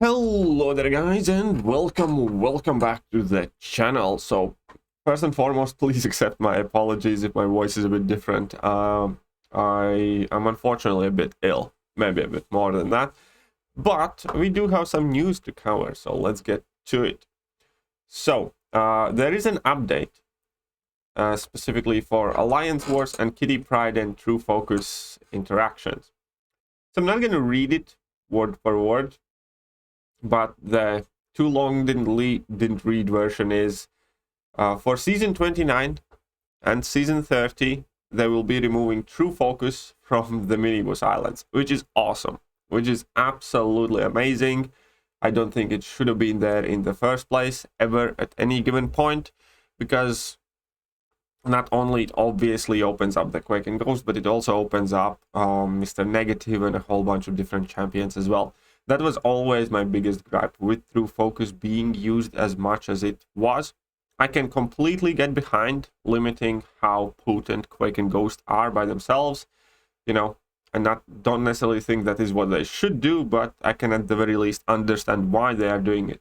Hello there guys, and welcome back to the channel. So first and foremost, please accept my apologies if my voice is a bit different. I am unfortunately a bit ill, maybe a bit more than that, but we do have some news to cover, so let's get to it. So there is an update specifically for Alliance Wars and Kitty Pryde and True Focus interactions. So I'm not going to read it word for word, but the too long didn't read version is for season 29 and season 30 they will be removing True Focus from the minibus islands, which is awesome, which is absolutely amazing. I don't think it should have been there in the first place ever at any given point, because not only it obviously opens up the Quake and Ghost, but it also opens up Mr. Negative and a whole bunch of different champions as well. That was always my biggest gripe with True Focus being used as much as it was. I can completely get behind limiting how potent Quake and Ghost are by themselves, and don't necessarily think that is what they should do, but I can at the very least understand why they are doing it.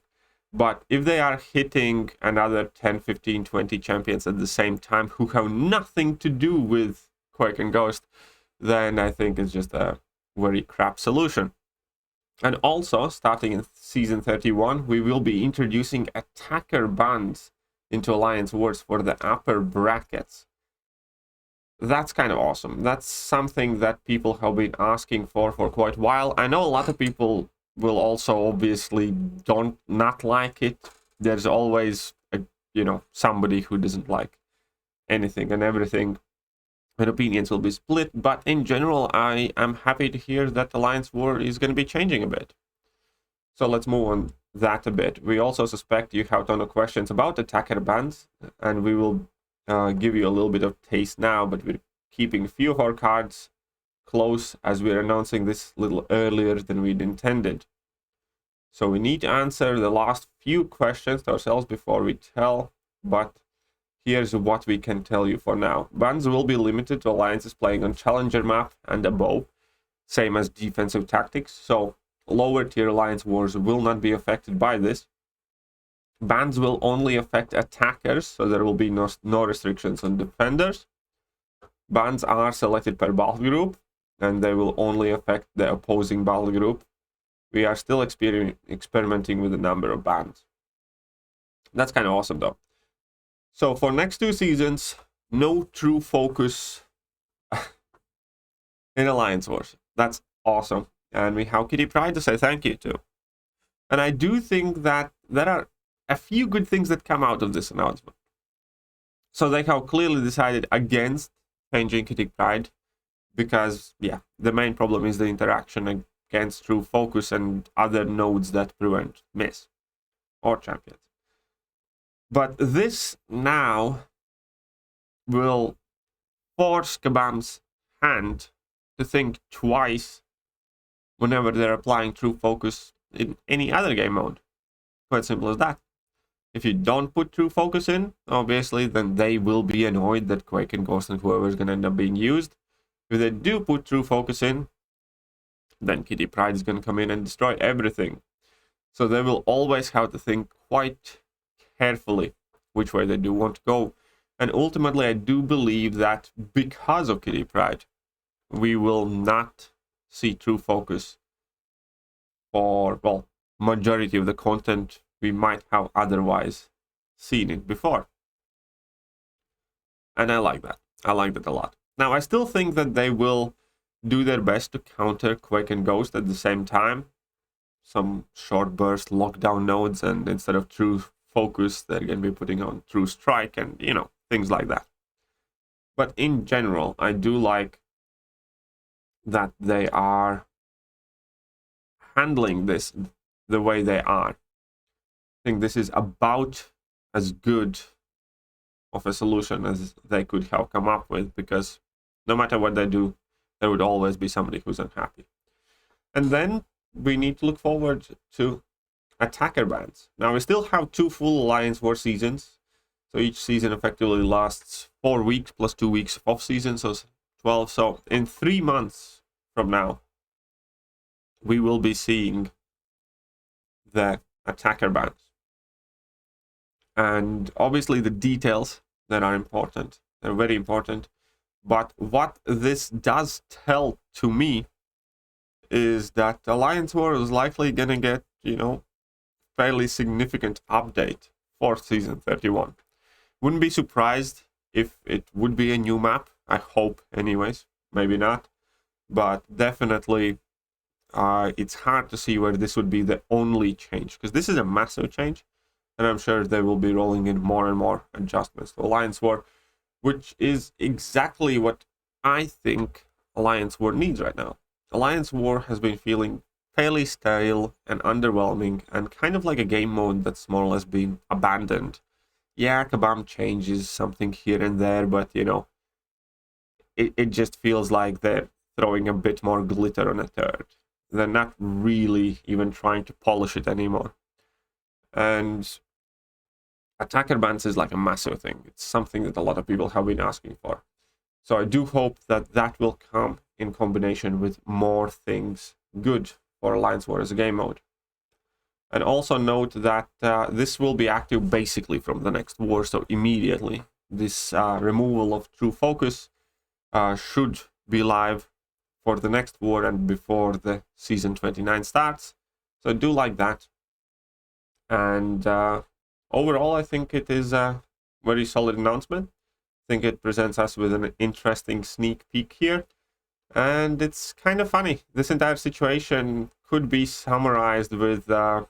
But if they are hitting another 10, 15, 20 champions at the same time who have nothing to do with Quake and Ghost, then I think it's just a very crap solution. And also, starting in season 31, we will be introducing attacker bans into Alliance Wars for the upper brackets. That's kind of awesome. That's something that people have been asking for quite a while. I know a lot of people will also obviously not like it. There's always somebody who doesn't like anything and everything, and opinions will be split, but in general I am happy to hear that Alliance War is going to be changing a bit. So let's move on that a bit. We also suspect you have a ton of questions about attacker bans, and we will give you a little bit of taste now, but we're keeping a few of our cards close as we're announcing this a little earlier than we'd intended. So we need to answer the last few questions to ourselves before we tell, but here's what we can tell you for now. Bans will be limited to alliances playing on Challenger map and above, same as defensive tactics, so lower tier Alliance Wars will not be affected by this. Bans will only affect attackers, so there will be no restrictions on defenders. Bans are selected per battle group, and they will only affect the opposing battle group. We are still experimenting with the number of bans. That's kind of awesome though. So for next 2 seasons, no True Focus in Alliance Wars. That's awesome. And we have Kitty Pryde to say thank you to. And I do think that there are a few good things that come out of this announcement. So they have clearly decided against changing Kitty Pryde, because, yeah, the main problem is the interaction against True Focus and other nodes that prevent miss or champions. But this now will force Kabam's hand to think twice whenever they're applying True Focus in any other game mode. Quite simple as that. If you don't put True Focus in, obviously, then they will be annoyed that Quake and Ghost and whoever is going to end up being used. If they do put True Focus in, then Kitty Pryde is going to come in and destroy everything. So they will always have to think quite carefully which way they do want to go. And ultimately, I do believe that because of Kitty Pryde, we will not see True Focus for, well, majority of the content we might have otherwise seen it before. And I like that. I like that a lot. Now, I still think that they will do their best to counter Quake and Ghost at the same time. Some short burst lockdown nodes, and instead of True Focus, they're going to be putting on True Strike and, things like that. But in general, I do like that they are handling this the way they are. I think this is about as good of a solution as they could have come up with, because no matter what they do, there would always be somebody who's unhappy. And then we need to look forward to attacker bans. Now, we still have 2 full Alliance War seasons, so each season effectively lasts 4 weeks plus 2 weeks of off season, so 12. So in 3 months from now, we will be seeing the attacker bans. And obviously the details that are important, they're very important. But what this does tell to me is that Alliance War is likely gonna get, you know, fairly significant update for Season 31. Wouldn't be surprised if it would be a new map. I hope anyways. Maybe not. But definitely it's hard to see where this would be the only change, because this is a massive change, and I'm sure they will be rolling in more and more adjustments to Alliance War, which is exactly what I think Alliance War needs right now. Alliance War has been feeling fairly stale and underwhelming, and kind of like a game mode that's more or less been abandoned. Yeah, Kabam changes something here and there, but you know, it just feels like they're throwing a bit more glitter on a turd. They're not really even trying to polish it anymore. And attacker bans is like a massive thing. It's something that a lot of people have been asking for. So I do hope that that will come in combination with more things good for Alliance War as a game mode. And also note that this will be active basically from the next war, so immediately. This removal of true focus should be live for the next war and before the Season 29 starts. So I do like that. And overall, I think it is a very solid announcement. I think it presents us with an interesting sneak peek here. And it's kind of funny. This entire situation could be summarized with Kabam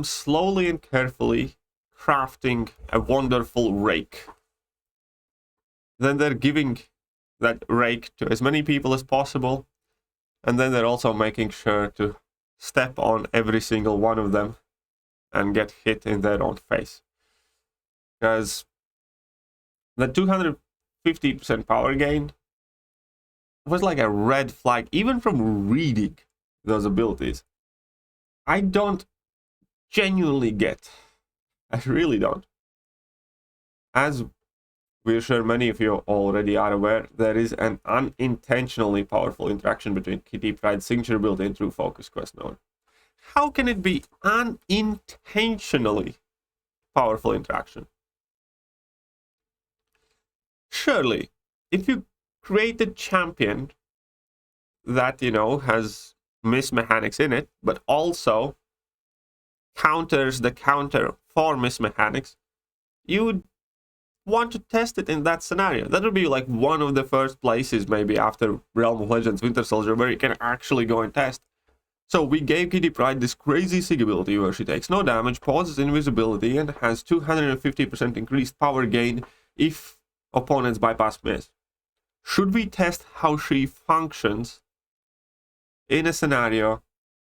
slowly and carefully crafting a wonderful rake. Then they're giving that rake to as many people as possible, and then they're also making sure to step on every single one of them and get hit in their own face. Because the 250% power gain was like a red flag, even from reading those abilities. I don't genuinely get. I really don't. As we're sure many of you already are aware, there is an unintentionally powerful interaction between Kitty Pryde's signature ability and True Focus quest node. How can it be unintentionally powerful interaction? Surely, if you create a champion that, you know, has miss mechanics in it, but also counters the counter for miss mechanics, you would want to test it in that scenario. That would be like one of the first places, maybe after Realm of Legends Winter Soldier, where you can actually go and test. So we gave Kitty Pryde this crazy sig ability where she takes no damage, pauses invisibility, and has 250% increased power gain if opponents bypass miss. Should we test how she functions in a scenario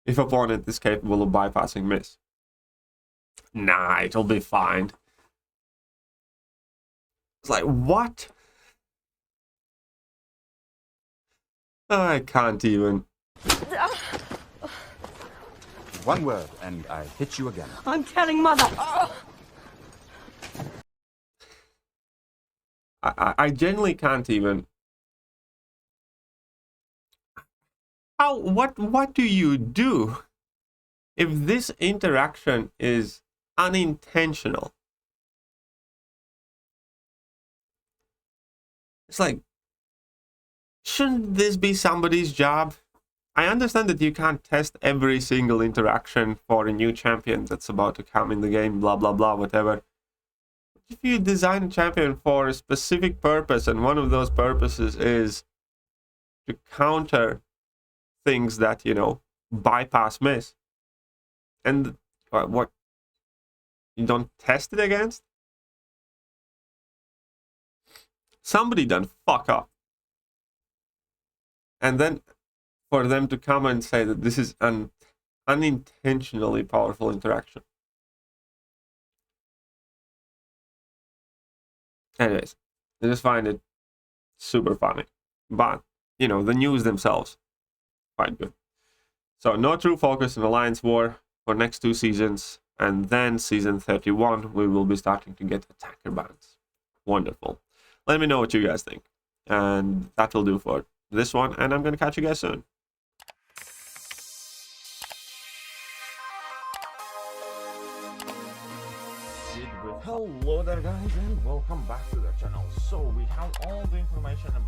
if opponent is capable of bypassing miss? Nah, it'll be fine. It's like, what? I can't even. One word, and I hit you again. I'm telling Mother. I genuinely can't even. How? What do you do if this interaction is unintentional? It's like, shouldn't this be somebody's job? I understand that you can't test every single interaction for a new champion that's about to come in the game, blah, blah, blah, whatever. If you design a champion for a specific purpose, and one of those purposes is to counter things that, you know, bypass miss, and what, you don't test it against? Somebody done fuck up. And then for them to come and say that this is an unintentionally powerful interaction. Anyways, I just find it super funny. But, you know, the news themselves, quite good. So no true focus in Alliance War for next 2 seasons. And then Season 31, we will be starting to get attacker bans. Wonderful. Let me know what you guys think. And that will do for this one. And I'm going to catch you guys soon. proceed with. Hello there guys and welcome back to the channel. So we have all the information about